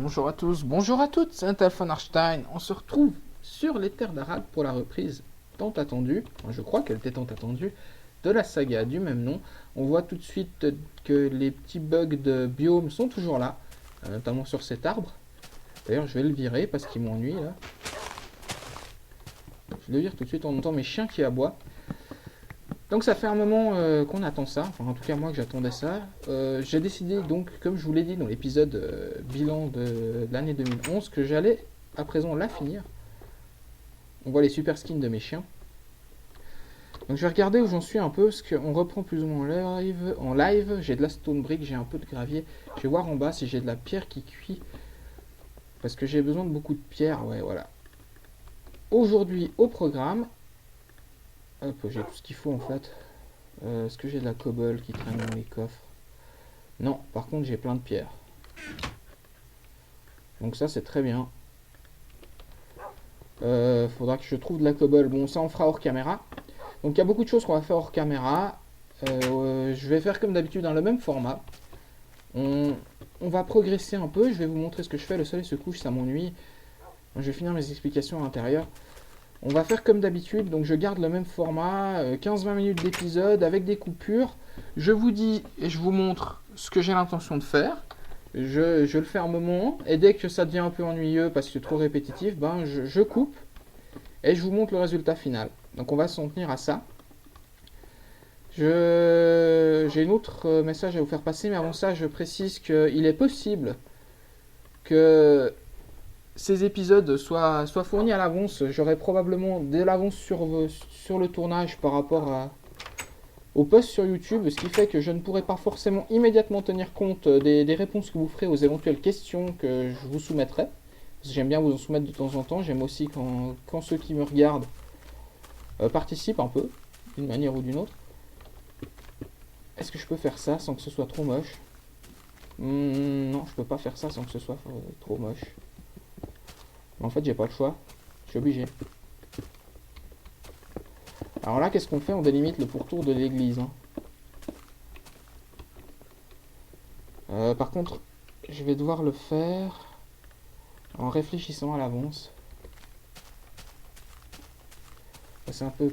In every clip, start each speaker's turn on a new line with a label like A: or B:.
A: Bonjour à tous, bonjour à toutes, c'est Alphon Arstein. On se retrouve sur les terres d'Arad pour la reprise tant attendue, enfin, je crois qu'elle était tant attendue, de la saga du même nom. On voit tout de suite que les petits bugs de biome sont toujours là, notamment sur cet arbre. D'ailleurs, je vais le virer parce qu'il m'ennuie là. Je le vire tout de suite, on entend mes chiens qui aboient. Donc ça fait un moment qu'on attend ça, enfin en tout cas moi que j'attendais ça. J'ai décidé donc, comme je vous l'ai dit dans l'épisode bilan de l'année 2011, que j'allais à présent la finir. On voit les super skins de mes chiens. Donc je vais regarder où j'en suis un peu, parce qu'on reprend plus ou moins en live. J'ai de la stone brick, j'ai un peu de gravier. Je vais voir en bas si j'ai de la pierre qui cuit. Parce que j'ai besoin de beaucoup de pierre, ouais voilà. Aujourd'hui au programme, hop, j'ai tout ce qu'il faut en fait. Est-ce que j'ai de la cobble qui traîne dans les coffres? Non, par contre j'ai plein de pierres. Donc ça c'est très bien. Faudra que je trouve de la cobble. Bon, ça on fera hors caméra. Donc il y a beaucoup de choses qu'on va faire hors caméra. Je vais faire comme d'habitude dans le même format. On va progresser un peu. Je vais vous montrer ce que je fais. Le soleil se couche, ça m'ennuie. Je vais finir mes explications à l'intérieur. On va faire comme d'habitude, donc je garde le même format, 15-20 minutes d'épisode avec des coupures. Je vous dis et je vous montre ce que j'ai l'intention de faire. Je le fais un moment, et dès que ça devient un peu ennuyeux parce que c'est trop répétitif, ben je coupe et je vous montre le résultat final. Donc on va s'en tenir à ça. J'ai un autre message à vous faire passer, mais avant ça je précise qu'il est possible que ces épisodes soient fournis à l'avance. J'aurai probablement de l'avance sur le tournage par rapport au post sur YouTube, ce qui fait que je ne pourrai pas forcément immédiatement tenir compte des réponses que vous ferez aux éventuelles questions que je vous soumettrai. Parce que j'aime bien vous en soumettre de temps en temps. J'aime aussi quand ceux qui me regardent participent un peu, d'une manière ou d'une autre. Est-ce que je peux faire ça sans que ce soit trop moche? Non, je peux pas faire ça sans que ce soit trop moche. Mais en fait, j'ai pas le choix. Je suis obligé. Alors là, qu'est-ce qu'on fait? On délimite le pourtour de l'église. Par contre, je vais devoir le faire en réfléchissant à l'avance. C'est un peu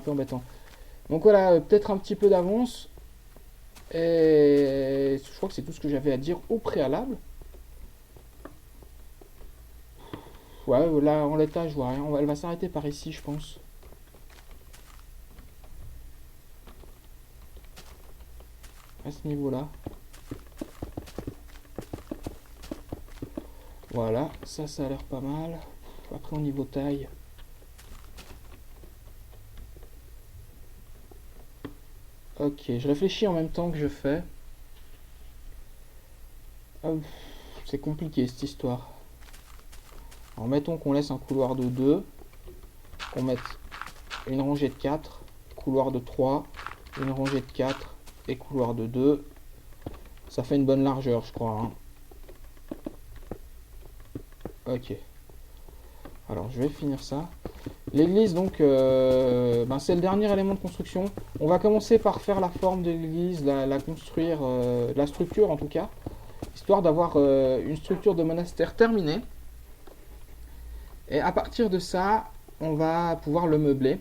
A: embêtant. Donc voilà, peut-être un petit peu d'avance. Et je crois que c'est tout ce que j'avais à dire au préalable. Ouais, là, en l'état, je vois rien. Elle va s'arrêter par ici, je pense. À ce niveau-là. Voilà, ça a l'air pas mal. Après, au niveau taille. Ok, je réfléchis en même temps que je fais. C'est compliqué cette histoire. Alors mettons qu'on laisse un couloir de 2, qu'on mette une rangée de 4, couloir de 3, une rangée de 4 et couloir de 2. Ça fait une bonne largeur, je crois. Ok. Alors je vais finir ça. L'église, donc, c'est le dernier élément de construction. On va commencer par faire la forme de l'église, la construire, la structure en tout cas, histoire d'avoir une structure de monastère terminée. Et à partir de ça, on va pouvoir le meubler.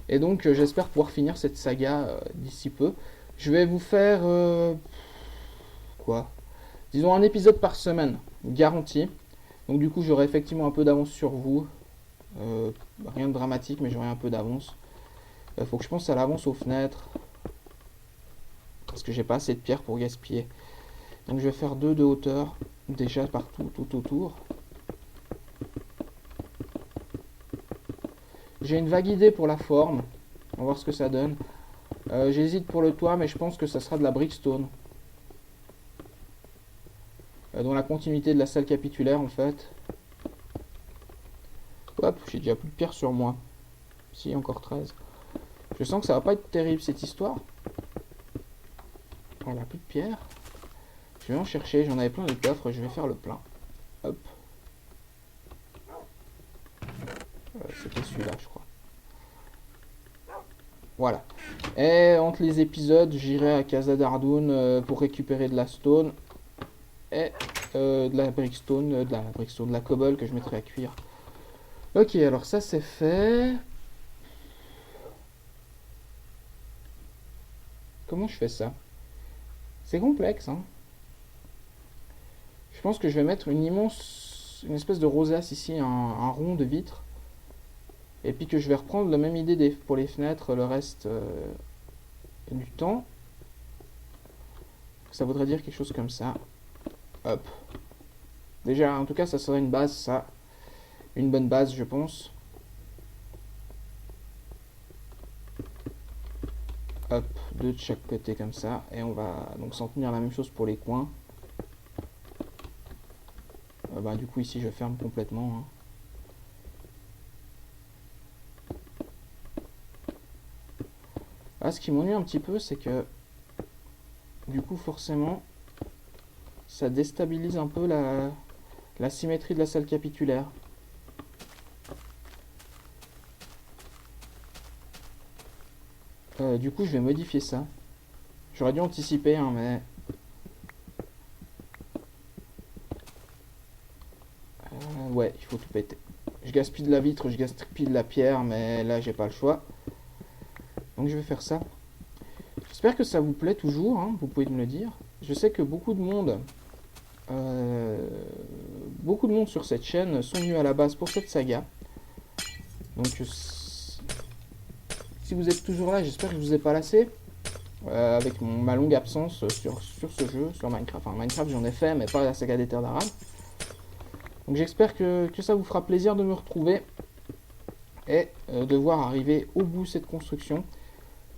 A: Et donc, j'espère pouvoir finir cette saga d'ici peu. Je vais vous faire disons un épisode par semaine, garanti. Donc du coup, j'aurai effectivement un peu d'avance sur vous. Rien de dramatique, mais j'aurai un peu d'avance. Faut que je pense à l'avance aux fenêtres. Parce que j'ai pas assez de pierres pour gaspiller. Donc je vais faire 2 de hauteur. Déjà partout, tout autour. J'ai une vague idée pour la forme. On va voir ce que ça donne. J'hésite pour le toit, mais je pense que ça sera de la brickstone. Dans la continuité de la salle capitulaire, en fait. Hop, j'ai déjà plus de pierre sur moi. Si, encore 13. Je sens que ça va pas être terrible cette histoire. Voilà, plus de pierre. Je vais en chercher, j'en avais plein de coffres, je vais faire le plein. Hop. C'était celui-là, je crois. Voilà. Et entre les épisodes, j'irai à Casa d'Ardoun pour récupérer de la stone. Et de la brickstone, de la cobble que je mettrai à cuire. Ok, alors ça c'est fait. Comment je fais ça? C'est complexe, hein. Je pense que je vais mettre une espèce de rosace ici, un rond de vitre. Et puis que je vais reprendre la même idée pour les fenêtres le reste du temps. Ça voudrait dire quelque chose comme ça. Hop. Déjà, en tout cas, ça serait une base, ça. Une bonne base, je pense. Hop, deux de chaque côté comme ça. Et on va donc s'en tenir la même chose pour les coins. Bah, du coup, ici, je ferme complètement. Hein. Ah, ce qui m'ennuie un petit peu, c'est que du coup, forcément, ça déstabilise un peu la symétrie de la salle capitulaire. Du coup, je vais modifier ça. J'aurais dû anticiper, hein, mais... ouais, il faut tout péter. Je gaspille de la vitre, je gaspille de la pierre, mais là, j'ai pas le choix. Donc, je vais faire ça. J'espère que ça vous plaît toujours, hein, vous pouvez me le dire. Je sais que beaucoup de monde sur cette chaîne sont venus à la base pour cette saga. Donc si vous êtes toujours là, j'espère que je vous ai pas lassé avec ma longue absence sur ce jeu, sur Minecraft. Enfin, Minecraft j'en ai fait, mais pas la saga des Terres d'Aram. Donc j'espère que ça vous fera plaisir de me retrouver et de voir arriver au bout cette construction.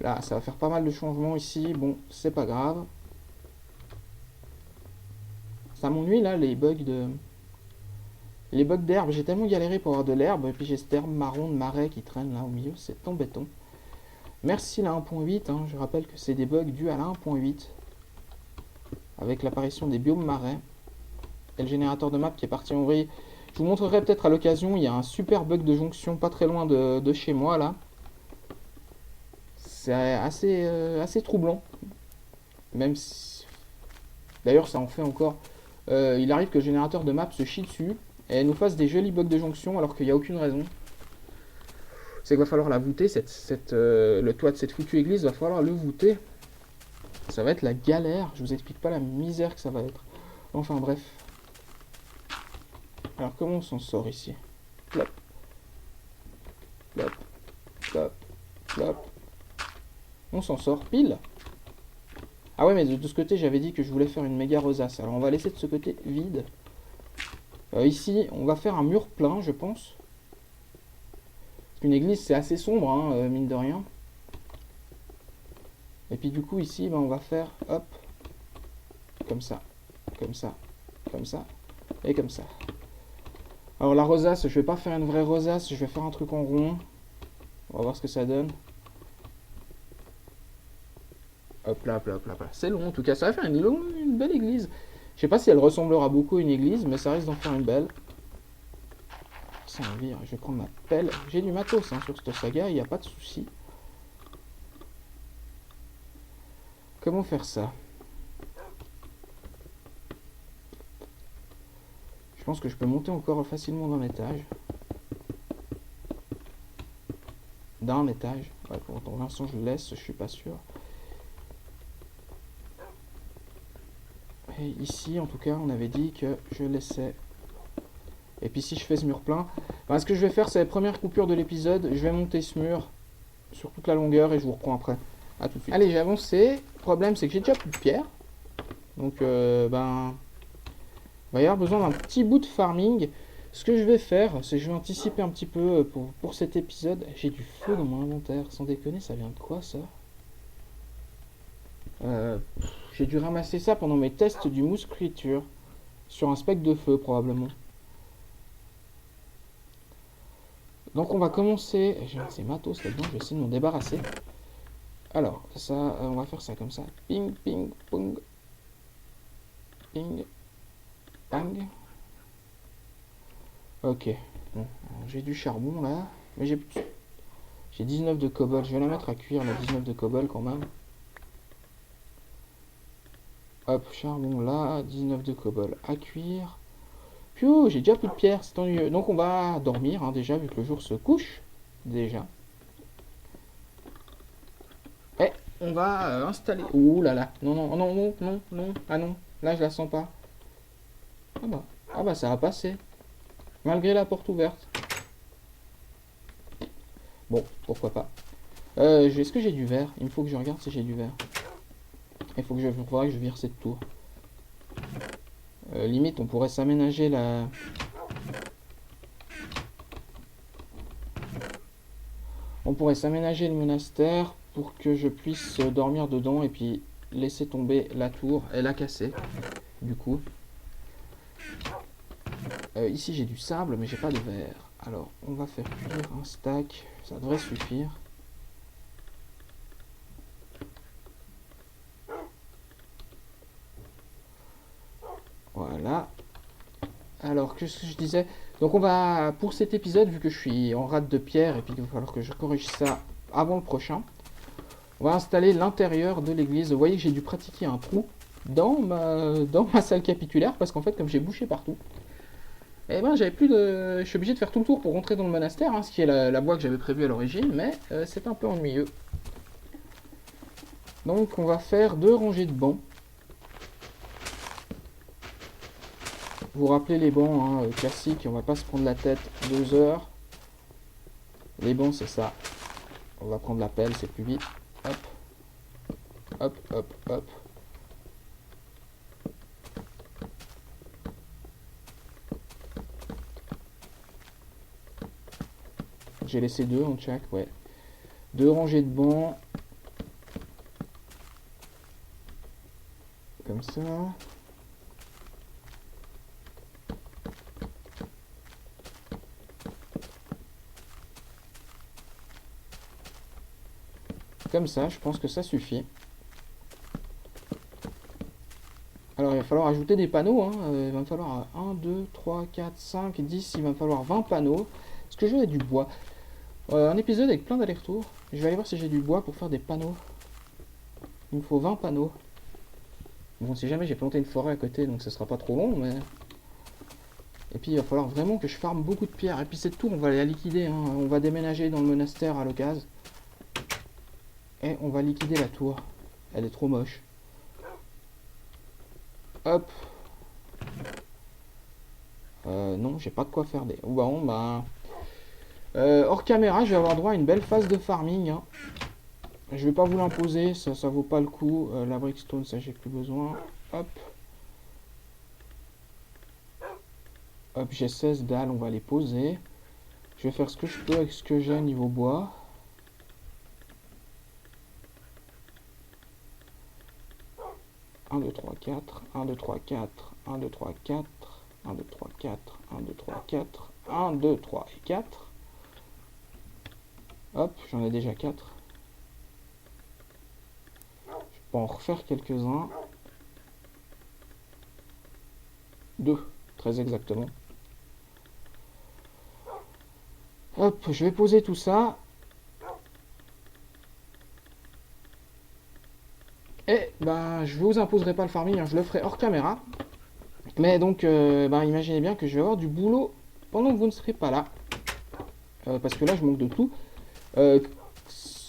A: Là, ça va faire pas mal de changements ici. Bon, c'est pas grave. Ça m'ennuie là, les bugs d'herbe. J'ai tellement galéré pour avoir de l'herbe. Et puis j'ai cette herbe marron de marais qui traîne là au milieu. C'est embêtant. Merci la 1.8. Hein. Je rappelle que c'est des bugs dus à la 1.8. Avec l'apparition des biomes marais. Et le générateur de map qui est parti en vrille. Je vous montrerai peut-être à l'occasion. Il y a un super bug de jonction pas très loin de chez moi là. C'est assez troublant. Même si... D'ailleurs ça en fait encore... il arrive que le générateur de map se chie dessus et nous fasse des jolis bugs de jonction alors qu'il n'y a aucune raison. C'est qu'il va falloir la voûter, le toit de cette foutue église, va falloir le voûter. Ça va être la galère, je vous explique pas la misère que ça va être. Enfin bref. Alors comment on s'en sort ici? Plop. Plop. Plop. Plop. On s'en sort pile. Ah ouais, mais de ce côté, j'avais dit que je voulais faire une méga rosace. Alors on va laisser de ce côté vide. Ici, on va faire un mur plein, je pense. Parce qu'une église, c'est assez sombre, hein, mine de rien. Et puis du coup, ici, ben, on va faire, hop, comme ça, comme ça, comme ça, et comme ça. Alors la rosace, je vais pas faire une vraie rosace, je vais faire un truc en rond. On va voir ce que ça donne. Hop là, hop là, hop là, hop là. C'est long en tout cas, ça va faire une belle église. Je sais pas si elle ressemblera beaucoup à une église, mais ça risque d'en faire une belle. Ça en vire, je vais prendre ma pelle. J'ai du matos hein, sur cette saga, il n'y a pas de souci. Comment faire ça? Je pense que je peux monter encore facilement d'un étage. D'un étage. Ouais, pour l'instant je le laisse, je suis pas sûr. Et ici, en tout cas, on avait dit que je laissais. Et puis si je fais ce mur plein, ben, ce que je vais faire, c'est la première coupure de l'épisode. Je vais monter ce mur sur toute la longueur et je vous reprends après. A tout de suite. Allez, j'ai avancé. Le problème, c'est que j'ai déjà plus de pierre. Donc, ben, il va y avoir besoin d'un petit bout de farming. Ce que je vais faire, c'est que je vais anticiper un petit peu pour cet épisode. J'ai du feu dans mon inventaire. Sans déconner, ça vient de quoi, ça? J'ai dû ramasser ça pendant mes tests du Moose Creature. Sur un spec de feu, probablement. Donc on va commencer. J'ai ces matos là-dedans, je vais essayer de m'en débarrasser. Alors, ça, on va faire ça comme ça. Ping, ping, pong. Ping. Pang. Ok. Bon, j'ai du charbon là. Mais j'ai 19 de cobble. Je vais la mettre à cuire, la 19 de cobble quand même. Hop, charbon là, 19 de cobble à cuire. Piou, j'ai déjà plus de pierre, c'est ennuyeux. Donc on va dormir, hein, déjà, vu que le jour se couche. Déjà. Et on va installer... Ouh là là. Non, non, non, non, non, non. Ah non, là je la sens pas. Ah bah ça va passer. Malgré la porte ouverte. Bon, pourquoi pas. Est-ce que j'ai du verre? Il me faut que je regarde si j'ai du verre. Il faut que faudra que je vire cette tour. Limite, on pourrait s'aménager la... On pourrait s'aménager le monastère pour que je puisse dormir dedans et puis laisser tomber la tour et la casser. Du coup. Ici, j'ai du sable, mais j'ai pas de verre. Alors, on va faire cuire un stack. Ça devrait suffire. Voilà. Alors, qu'est-ce que je disais? Donc on va, pour cet épisode, vu que je suis en rate de pierre et puis qu'il va falloir que je corrige ça avant le prochain, on va installer l'intérieur de l'église. Vous voyez que j'ai dû pratiquer un trou dans ma salle capitulaire parce qu'en fait, comme j'ai bouché partout, et ben j'avais plus de... Je suis obligé de faire tout le tour pour rentrer dans le monastère, hein, ce qui est la voie que j'avais prévue à l'origine, mais c'est un peu ennuyeux. Donc on va faire 2 rangées de bancs. Vous rappelez les bancs hein, classiques, on va pas se prendre la tête 2 heures. Les bancs c'est ça. On va prendre la pelle, c'est plus vite. Hop. Hop, hop, hop. J'ai laissé 2 en chaque, ouais. 2 rangées de bancs. Comme ça. Comme ça, je pense que ça suffit. Alors il va falloir ajouter des panneaux, hein. Il va me falloir 1, 2, 3, 4, 5, 10, il va me falloir 20 panneaux. Est-ce que j'ai du bois? Un épisode avec plein d'allers-retours. Je vais aller voir si j'ai du bois pour faire des panneaux. Il me faut 20 panneaux. Bon, si jamais j'ai planté une forêt à côté, donc ça sera pas trop long, mais... Et puis il va falloir vraiment que je farme beaucoup de pierres. Et puis cette tour, on va la liquider, hein. On va déménager dans le monastère à l'occasion. Et on va liquider la tour. Elle est trop moche. Hop. Non, j'ai pas de quoi faire des... Bon, bah... hors caméra, je vais avoir droit à une belle phase de farming. Hein. Je vais pas vous l'imposer, ça vaut pas le coup. La brickstone, ça j'ai plus besoin. Hop. Hop, j'ai 16 dalles, on va les poser. Je vais faire ce que je peux avec ce que j'ai niveau bois. Un, 2, 3, 4, 1, 2, 3, 4, 1, 2, 3, 4, 1, 2, 3, 4, 1, 2, 3, 4, 1, 2, 3 et 4. Hop, j'en ai déjà 4. Je peux en refaire quelques-uns. 2, très exactement. Hop, je vais poser tout ça. Et ben, je vous imposerai pas le farming, hein, je le ferai hors caméra. Mais donc, ben, imaginez bien que je vais avoir du boulot pendant que vous ne serez pas là. Parce que là, je manque de tout.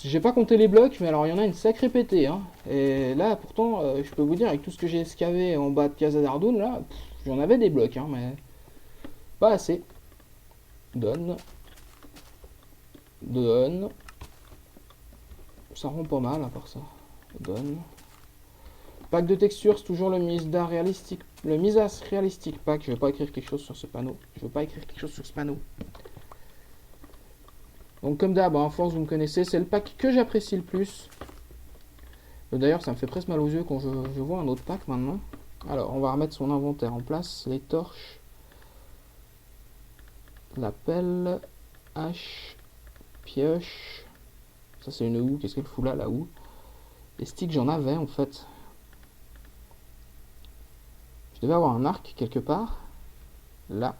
A: J'ai pas compté les blocs, mais alors il y en a une sacrée pétée. Hein. Et là, pourtant, je peux vous dire, avec tout ce que j'ai escavé en bas de Casa d'Ardoun, là, j'en avais des blocs, hein, mais pas assez. Donne. Donne. Ça rend pas mal à part ça. Donne. Pack de texture, c'est toujours le Misas Realistic Pack. Je vais pas écrire quelque chose sur ce panneau. Je veux pas écrire quelque chose sur ce panneau. Donc comme d'hab, en force vous me connaissez, c'est le pack que j'apprécie le plus. D'ailleurs ça me fait presque mal aux yeux quand je vois un autre pack maintenant. Alors on va remettre son inventaire en place. Les torches. La pelle. Hache. Pioche. Ça c'est une houe, qu'est-ce qu'elle fout là la houe? Les sticks j'en avais en fait. Je devais avoir un arc quelque part. Là.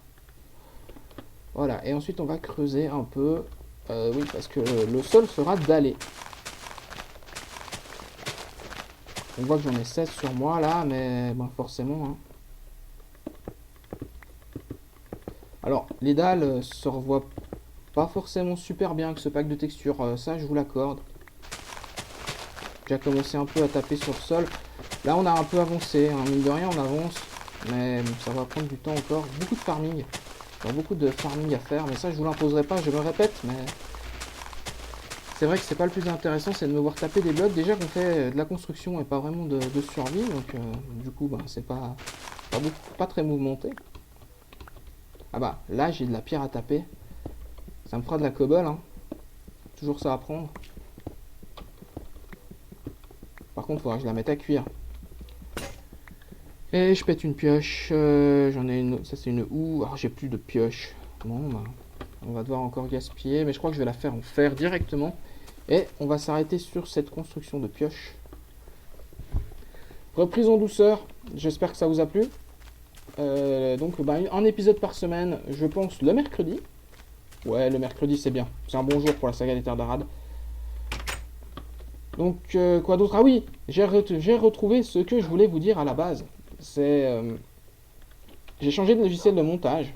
A: Voilà, et ensuite on va creuser un peu. Oui, parce que le sol sera dallé. On voit que j'en ai 16 sur moi là, mais bon, forcément. Hein. Alors, les dalles se revoient pas forcément super bien avec ce pack de textures, ça je vous l'accorde. J'ai commencé un peu à taper sur le sol. Là on a un peu avancé, hein. Mine de rien on avance, mais ça va prendre du temps encore. Beaucoup de farming. Il y a beaucoup de farming à faire, mais ça je vous l'imposerai pas, je me répète, mais c'est vrai que c'est pas le plus intéressant, c'est de me voir taper des blocs. Déjà qu'on fait de la construction et pas vraiment de survie, donc du coup bah, c'est pas très mouvementé. Ah bah là j'ai de la pierre à taper. Ça me fera de la cobble, hein. Toujours ça à prendre. Par contre, il faudra que je la mette à cuire. Et je pète une pioche. J'en ai une. Ça, c'est une houe. Alors, j'ai plus de pioche. Bon, bah, on va devoir encore gaspiller. Mais je crois que je vais la faire en fer directement. Et on va s'arrêter sur cette construction de pioche. Reprise en douceur. J'espère que ça vous a plu. Donc, bah, un épisode par semaine, je pense, le mercredi. Ouais, le mercredi, c'est bien. C'est un bon jour pour la saga des Terres d'Arad. Donc, quoi d'autre? Ah oui, j'ai retrouvé ce que je voulais vous dire à la base. C'est... j'ai changé de logiciel de montage.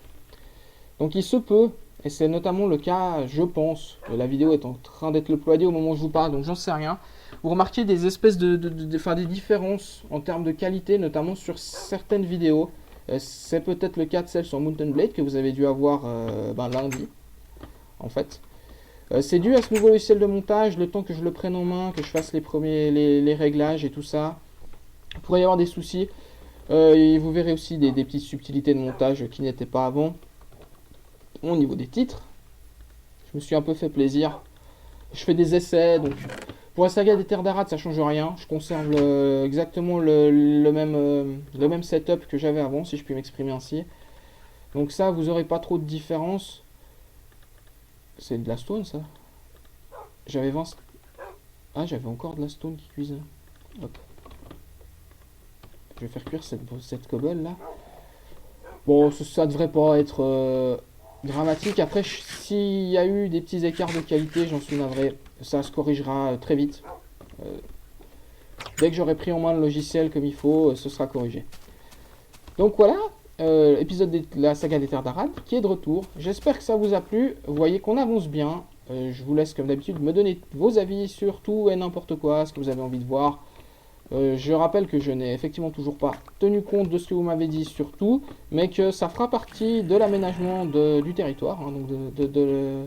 A: Donc, il se peut, et c'est notamment le cas, je pense, la vidéo est en train d'être uploadée au moment où je vous parle, donc j'en sais rien. Vous remarquez des espèces des différences en termes de qualité, notamment sur certaines vidéos. C'est peut-être le cas de celle sur Mountain Blade que vous avez dû avoir lundi, en fait. C'est dû à ce nouveau logiciel de montage, le temps que je le prenne en main, que je fasse les réglages et tout ça. Il pourrait y avoir des soucis. Et vous verrez aussi des petites subtilités de montage qui n'étaient pas avant. Au niveau des titres, je me suis un peu fait plaisir. Je fais des essais, donc pour la saga des Terres d'Arad, ça change rien. Je conserve exactement le même setup que j'avais avant, si je puis m'exprimer ainsi. Donc ça, vous n'aurez pas trop de différence. C'est de la stone, ça. J'avais 20... Ah, j'avais encore de la stone qui cuisait. Hop. Je vais faire cuire cette cobble, là. Bon, ça devrait pas être dramatique. Après, s'il y a eu des petits écarts de qualité, j'en suis navré. Ça se corrigera très vite. Dès que j'aurai pris en main le logiciel comme il faut, ce sera corrigé. Donc voilà, épisode de la saga des Terres d'Arad qui est de retour. J'espère que ça vous a plu. Vous voyez qu'on avance bien. Je vous laisse comme d'habitude me donner vos avis sur tout et n'importe quoi, ce que vous avez envie de voir. Je rappelle que je n'ai effectivement toujours pas tenu compte de ce que vous m'avez dit sur tout, mais que ça fera partie de l'aménagement du territoire, hein, donc de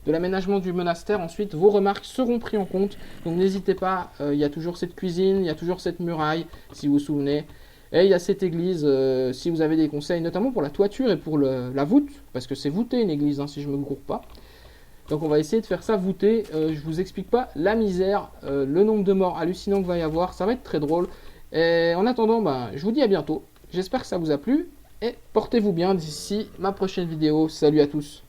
A: l'aménagement du monastère. Ensuite, vos remarques seront prises en compte, donc n'hésitez pas, il y a toujours cette cuisine, il y a toujours cette muraille, si vous vous souvenez. Et il y a cette église, si vous avez des conseils, notamment pour la toiture et pour la voûte, parce que c'est voûté une église, hein, si je ne me gourre pas. Donc on va essayer de faire ça voûté. Je vous explique pas la misère, le nombre de morts hallucinant qu'il va y avoir. Ça va être très drôle. Et en attendant, je vous dis à bientôt. J'espère que ça vous a plu. Et portez-vous bien d'ici ma prochaine vidéo. Salut à tous.